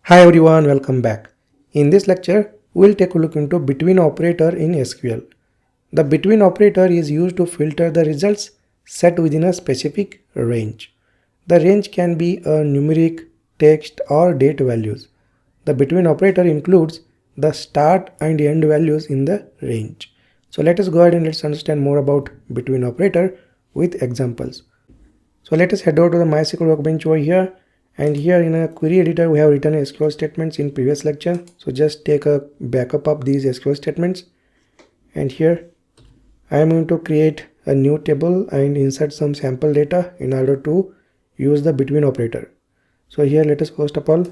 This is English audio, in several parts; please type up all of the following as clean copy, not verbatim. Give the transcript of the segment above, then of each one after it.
Hi everyone, welcome back. In this lecture, we'll take a look into between operator in SQL. The between operator is used to filter the results set within a specific range. The range can be a numeric, text or date values. The between operator includes the start and end values in the range. So let us go ahead and let's understand more about between operator with examples. So let us head over to the MySQL Workbench over here. And here in a query editor, we have written SQL statements in previous lecture. So just take a backup of these SQL statements. And here I am going to create a new table and insert some sample data in order to use the between operator. So here let us first of all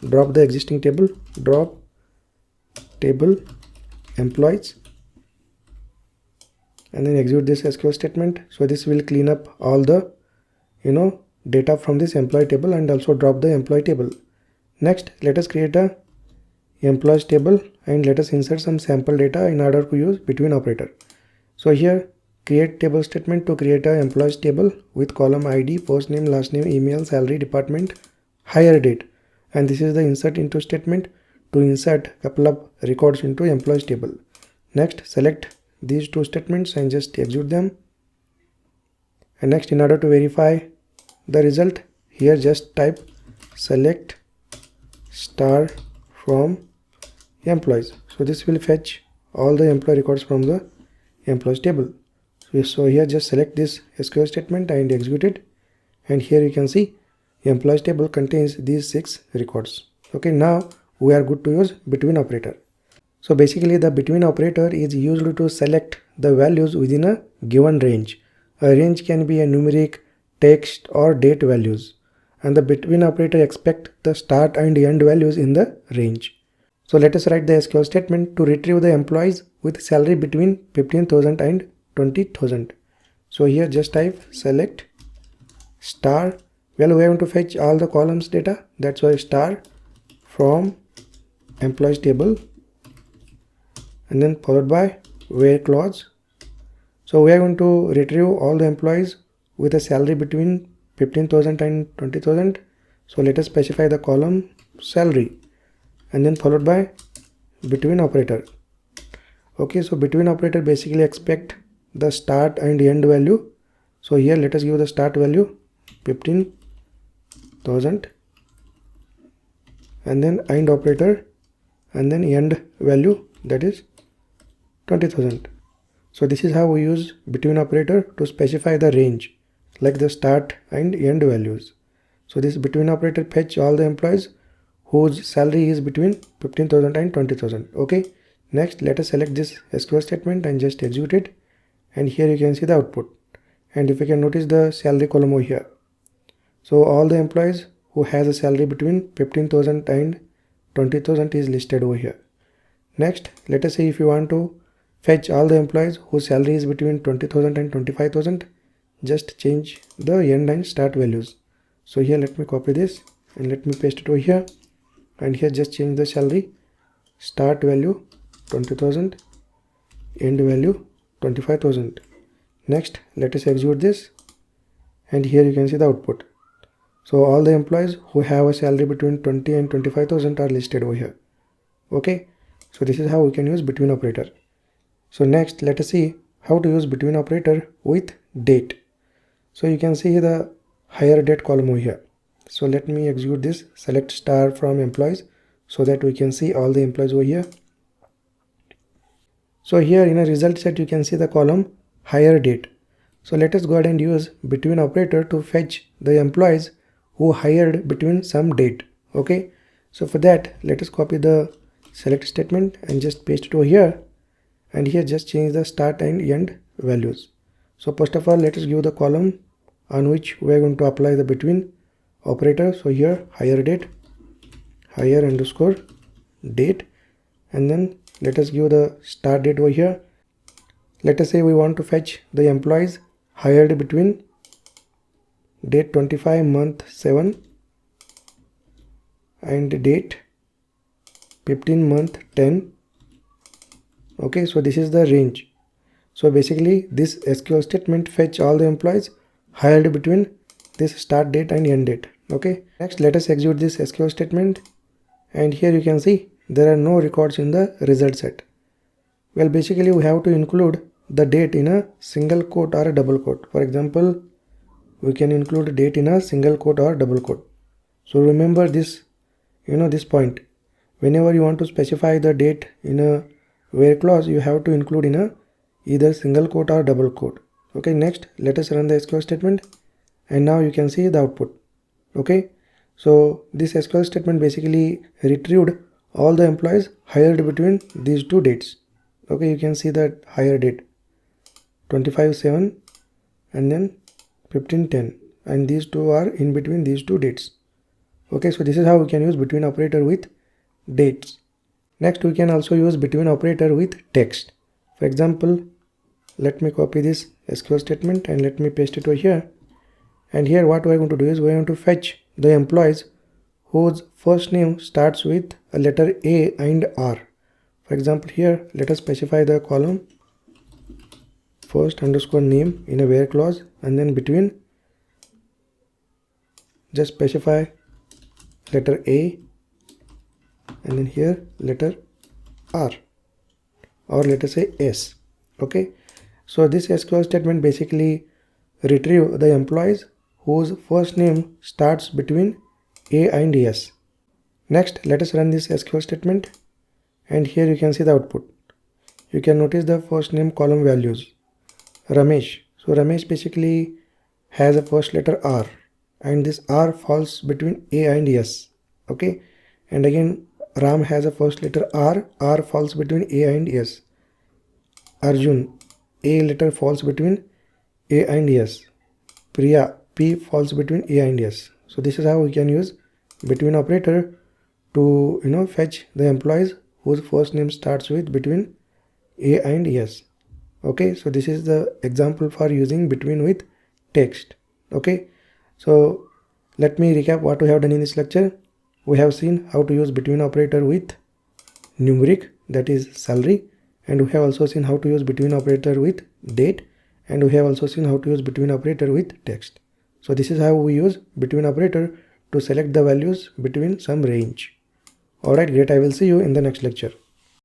drop the existing table, drop table employees, and then execute this SQL statement. So this will clean up all the data from this employee table and also drop the employee table. Next, let us create a employees table and let us insert some sample data in order to use between operator. So here create table statement to create a employees table with column ID, first name, last name, email, salary, department, hire date, and this is the insert into statement to insert couple of records into employees table. Next, select these two statements and just execute them. And next, in order to verify the result, here just type select star from employees. So this will fetch all the employee records from the employees table. So here just select this SQL statement and execute it, and here you can see employees table contains these 6 records. Okay, now we are good to use between operator. So basically the between operator is used to select the values within a given range. A range can be a numeric, text or date values, and the between operator expect the start and end values in the range. So let us write the SQL statement to retrieve the employees with salary between 15,000 and 20,000. So here just type select star. Well, we want to fetch all the columns data, that's why star from employees table, and then followed by where clause. So we are going to retrieve all the employees with a salary between 15,000 and 20,000. So let us specify the column salary and then followed by between operator. Okay, so between operator basically expect the start and end value. So here let us give the start value 15,000 and then end operator and then end value, that is 20,000. So this is how we use between operator to specify the range, like the start and end values. So this between operator fetch all the employees whose salary is between 15,000 and 20,000. Okay, next let us select this SQL statement and just execute it, and here you can see the output. And if you can notice the salary column over here, so all the employees who has a salary between 15,000 and 20,000 is listed over here. Next, let us say if you want to fetch all the employees whose salary is between 20,000 and 25,000, just change the end and start values. So here let me copy this and let me paste it over here, and here just change the salary start value 20,000, end value 25,000. Next, let us execute this, and here you can see the output. So all the employees who have a salary between 20 and 25,000 are listed over here. Okay, so this is how we can use between operator. So next, let us see how to use between operator with date. So you can see the hire date column over here. So let me execute this select star from employees so that we can see all the employees over here. So here in a result set you can see the column hire date. So let us go ahead and use between operator to fetch the employees who hired between some date. Okay, so for that let us copy the select statement and just paste it over here, and here just change the start and end values. So first of all let us give the column on which we are going to apply the between operator. So here hire date, hire underscore date, and then let us give the start date over here. Let us say we want to fetch the employees hired between date 25 month 7 and date 15 month 10. Okay, so this is the range. So basically this SQL statement fetch all the employees hired between this start date and end date. Okay, next let us execute this SQL statement and here you can see there are no records in the result set. Well, basically we have to include the date in a single quote or a double quote. For example, we can include date in a single quote or double quote. So remember this, this point. Whenever you want to specify the date in a where clause, you have to include in a either single quote or double quote. Okay, next let us run the SQL statement, and now you can see the output. Okay, so this SQL statement basically retrieved all the employees hired between these two dates. Okay, you can see that hire date 25/7 and then 15/10, and these two are in between these two dates. Okay, so this is how we can use between operator with dates. Next, we can also use between operator with text. For example, let me copy this SQL statement and let me paste it over here. And here what we are going to do is we are going to fetch the employees whose first name starts with a letter A and R. For example, here let us specify the column first underscore name in a where clause, and then between just specify letter A and then here letter R, or let us say S. Okay, so this SQL statement basically retrieve the employees whose first name starts between A and S. Next, let us run this SQL statement, and here you can see the output. You can notice the first name column values. Ramesh. So Ramesh basically has a first letter R, and this R falls between A and S. Okay, and again Ram has a first letter R falls between A and S. Arjun, A letter falls between A and S. Priya, P falls between A and S. So this is how we can use between operator to fetch the employees whose first name starts with between A and S. Okay, so this is the example for using between with text. Okay, so let me recap what we have done in this lecture. We have seen how to use between operator with numeric, that is salary, and we have also seen how to use between operator with date, and we have also seen how to use between operator with text. So this is how we use between operator to select the values between some range. Alright, great. I will see you in the next lecture.